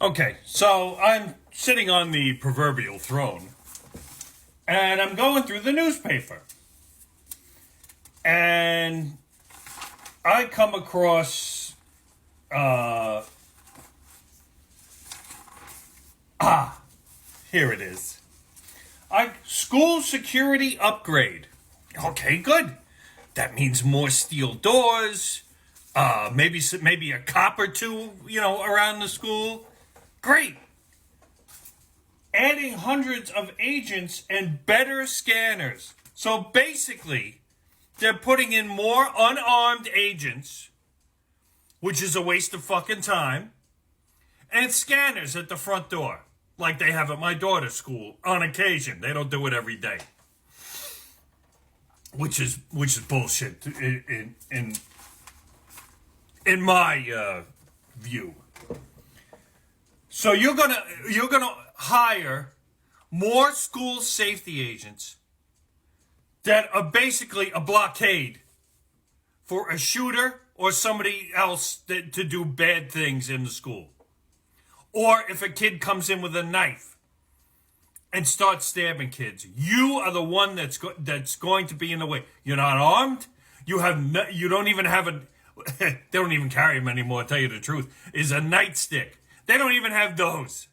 Okay, so I'm sitting on the proverbial throne, and I'm going through the newspaper, and I come across uh, here it is. School security upgrade. Okay, good. That means more steel doors. Maybe a cop or two, around the school. Great. Adding hundreds of agents and better scanners. So basically, they're putting in more unarmed agents, which is a waste of fucking time, and scanners at the front door, like they have at my daughter's school on occasion. They don't do it every day, which is bullshit in my view. So you're gonna hire more school safety agents that are basically a blockade for a shooter or somebody else to do bad things in the school. Or if a kid comes in with a knife and starts stabbing kids, you are the one that's going to be in the way. You're not armed. You don't even have a. They don't even carry them anymore. To tell you the truth, is a nightstick. They don't even have those.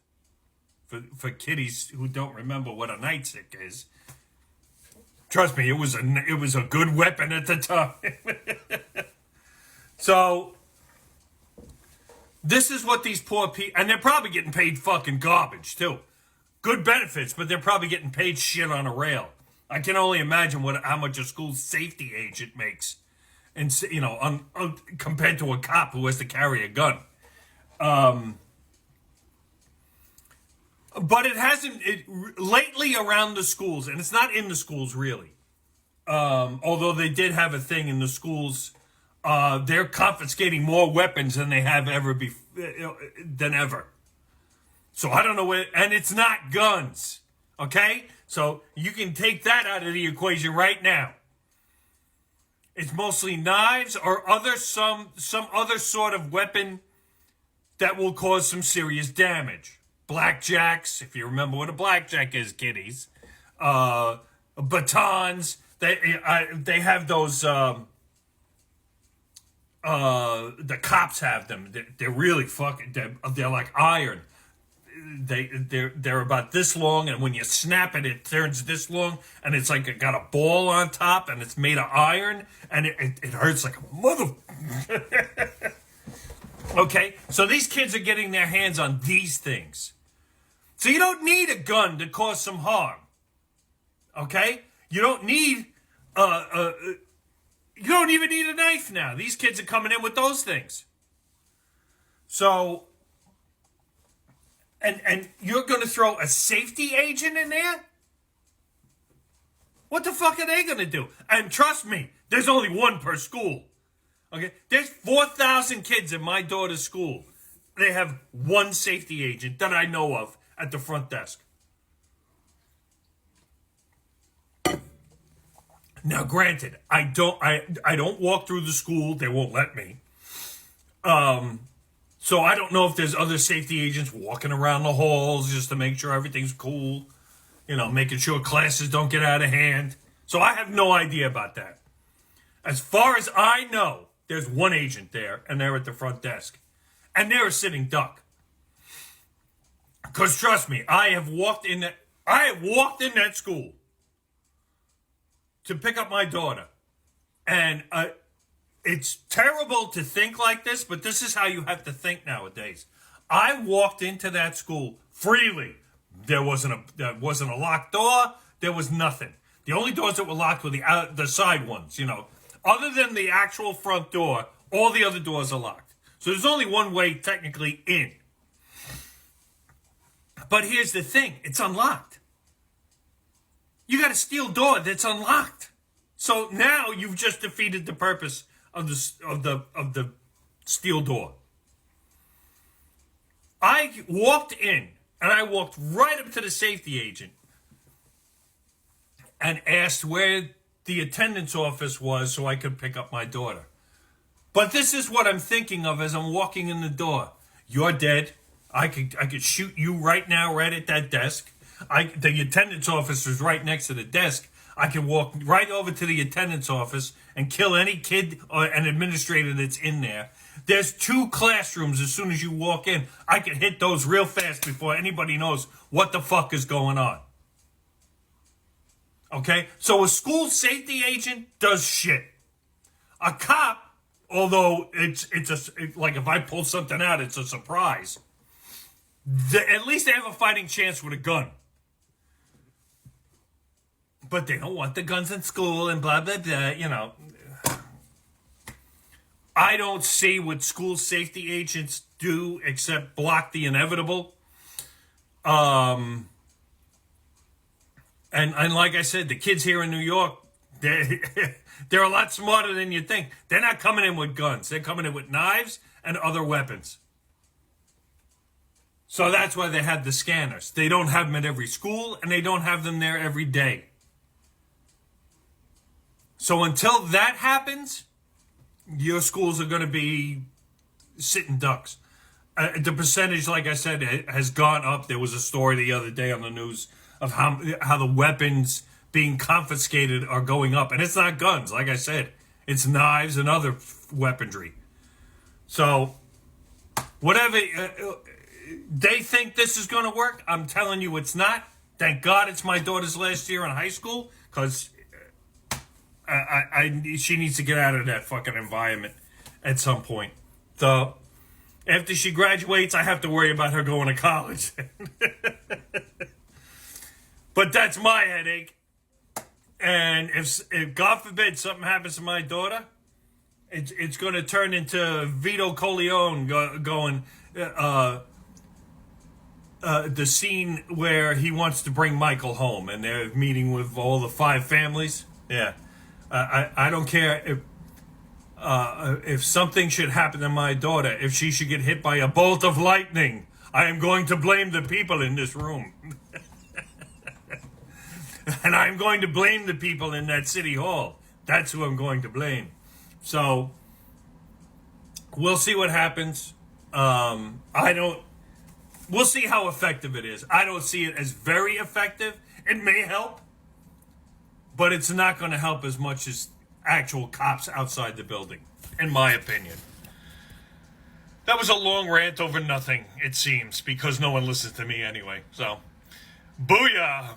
For kiddies who don't remember what a nightstick is, trust me, it was a good weapon at the time. So this is what these poor people, and they're probably getting paid fucking garbage too. Good benefits, but they're probably getting paid shit on a rail. I can only imagine how much a school safety agent makes, and compared to a cop who has to carry a gun. But it hasn't lately around the schools, and it's not in the schools really. Although they did have a thing in the schools, they're confiscating more weapons than they have than ever. So I don't know where, and it's not guns. Okay, so you can take that out of the equation right now. It's mostly knives or some other sort of weapon that will cause some serious damage. Blackjacks, if you remember what a blackjack is, kiddies. Batons. They have those. The cops have them. They're really fucking. They're like iron. They're about this long, and when you snap it, it turns this long, and it's like it got a ball on top, and it's made of iron, and it hurts like a mother. Okay, so these kids are getting their hands on these things. So you don't need a gun to cause some harm. Okay? You don't need you don't even need a knife now. These kids are coming in with those things. So and you're going to throw a safety agent in there? What the fuck are they going to do? And trust me, there's only one per school. Okay? There's 4,000 kids in my daughter's school. They have one safety agent that I know of at the front desk. Now, granted, I don't walk through the school. They won't let me. So I don't know if there's other safety agents walking around the halls just to make sure everything's cool. Making sure classes don't get out of hand. So I have no idea about that. As far as I know, there's one agent there, and they're at the front desk. And they're a sitting duck. Because trust me, I have walked in that school to pick up my daughter. And it's terrible to think like this, but this is how you have to think nowadays. I walked into that school freely. There wasn't a locked door. There was nothing. The only doors that were locked were the side ones, Other than the actual front door, all the other doors are locked. So there's only one way technically in. But here's the thing, it's unlocked. You got a steel door that's unlocked. So now you've just defeated the purpose of the steel door. I walked in, and I walked right up to the safety agent and asked where the attendance office was so I could pick up my daughter. But this is what I'm thinking of as I'm walking in the door. You're dead. I could shoot you right now, right at that desk. The attendance officer's right next to the desk. I can walk right over to the attendance office and kill any kid or an administrator that's in there. There's 2 classrooms as soon as you walk in. I can hit those real fast before anybody knows what the fuck is going on. Okay? So a school safety agent does shit. A cop, although like if I pull something out, it's a surprise. At least they have a fighting chance with a gun. But they don't want the guns in school and blah, blah, blah, you know. I don't see what school safety agents do except block the inevitable. And like I said, the kids here in New York, they're a lot smarter than you think. They're not coming in with guns. They're coming in with knives and other weapons. So that's why they have the scanners. They don't have them at every school, and they don't have them there every day. So until that happens, your schools are going to be sitting ducks. The percentage, like I said, has gone up. There was a story the other day on the news of how the weapons being confiscated are going up. And it's not guns, like I said. It's knives and other weaponry. So, whatever... they think this is going to work. I'm telling you it's not. Thank God it's my daughter's last year in high school, because she needs to get out of that fucking environment at some point. So after she graduates, I have to worry about her going to college. But that's my headache. And if God forbid something happens to my daughter, it's going to turn into Vito Corleone going... the scene where he wants to bring Michael home and they're meeting with all the 5 families. Yeah. I don't care if something should happen to my daughter, if she should get hit by a bolt of lightning, I am going to blame the people in this room. And I'm going to blame the people in that city hall. That's who I'm going to blame. So we'll see what happens. We'll see how effective it is. I don't see it as very effective. It may help, but it's not going to help as much as actual cops outside the building, in my opinion. That was a long rant over nothing, it seems, because no one listens to me anyway. So, booyah!